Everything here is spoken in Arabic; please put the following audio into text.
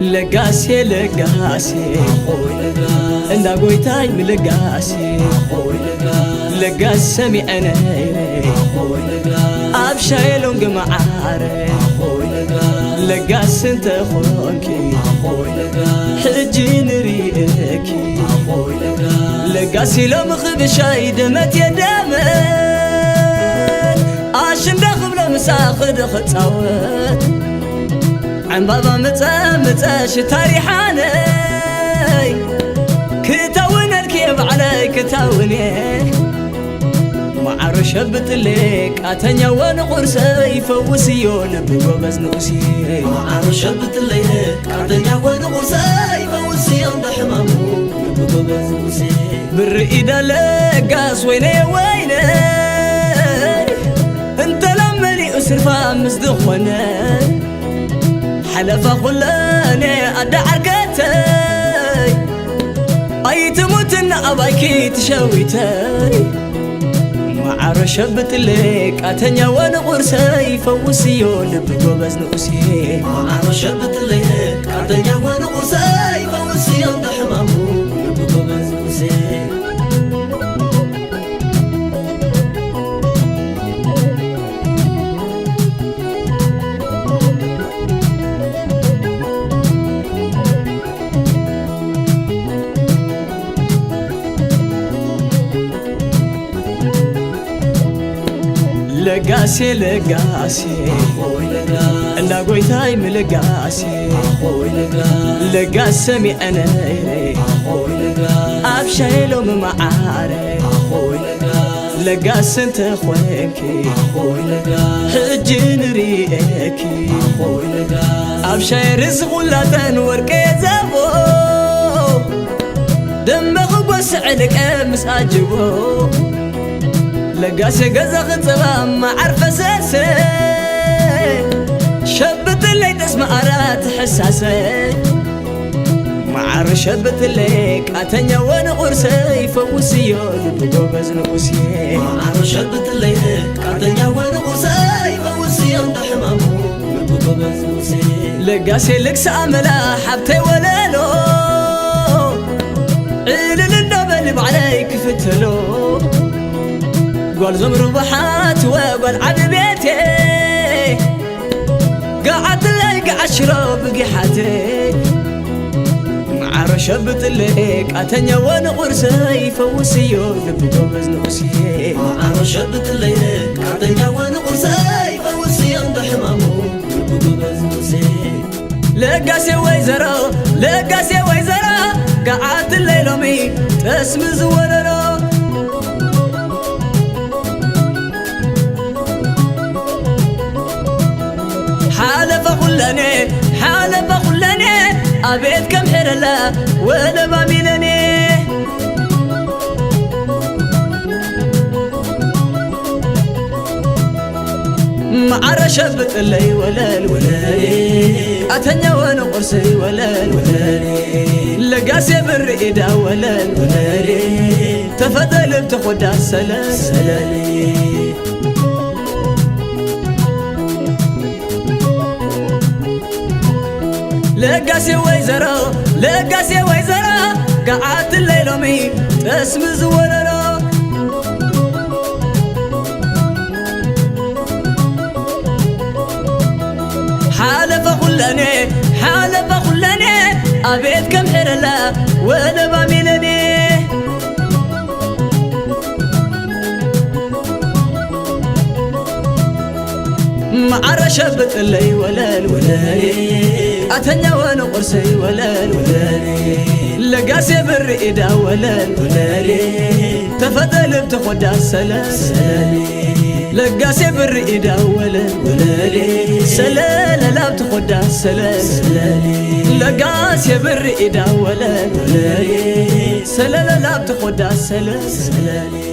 لقاسي لقاسي اندا قويتاي ملقاسي لقاس سمي انا ابشايلون قمعاري لقاس انت خونكي حجي نريكي لقاسي لو مخبشاي دمت يدامن عاشن داخل مساخد خطاوت عن بابا متى شتاريحاني كتاون الكيب علي كتاوني معر شبت ليك اتنيا ونقرسي يفوسيون بقوبز نوسي معر شبت ليك اتنيا ونقرسي يفوسيون بحمامو بقوبز نوسي بالرئيدة لقاس ويني ويني انت لمني اسرفا مصدقوني حلفا خلاني أدعر قتي أي تموتن أبايكي تشويتي معار شبت ليك أتنيا ونقرسي فوسيون بقوبز نقسي معار شبت ليك أتنيا ونقرسي فوسيون بحمامو بقوبز نقسي لقاسي لقاسي انا قويتاي ملقاسي لقاس سمي انا ابشايلو معاري لقاس انت خوينكي حجي نريكي ابشاي رزق ولا تنوركي زابو دمغ بوسعلك امس اجبو لقاسي قزق صبا ما عرف اساسي شبت اللي تسمع رات حساسي معار شبت ليك اتنيا ونقرسي فوسيون بقوبز نقسي معار شبت ليك اتنيا ونقرسي فوسيون بحمامو بقوبز نقسي لقاسي لك ساملا حبتي ولالو عيلن النبل بعليك فتلو قول زمر بحات وقول عبي بيتي قاعد لك عشرة بقحاتي معار شبت لك اتنيا ونقرسي فوسيون بقوبز نقسي معار شبت لك اتنيا ونقرسي فوسيون بحمامو بقوبز نقسي لقاسي ويزرا لقاسي ويزرا قاعد الليلومي تسمز وررا حالف خلاني أبيت كم حرلا ولا بامينني معار شبت اللي ولا الولالي أتنيا ونقرسي ولا الولالي لقاسي بالرئيدة ولا الولالي تفضل بتخدع السلالي لقاسي ويزرا قعدت الليلومي تسمز وررا حالف خلاني أبيت كم حرلا ولا بامينني معار شبت اللي ولا الولالي أتنيا ونقرسي ولا الولالي لقاسي بالرئيدة ولالي تفضل بتخد السلالي لقاسي بالرئيدة ولالي سلالة لا بتخد السلالي لقاسي بالرئيدة ولالي سلالة لا بتخد السلالي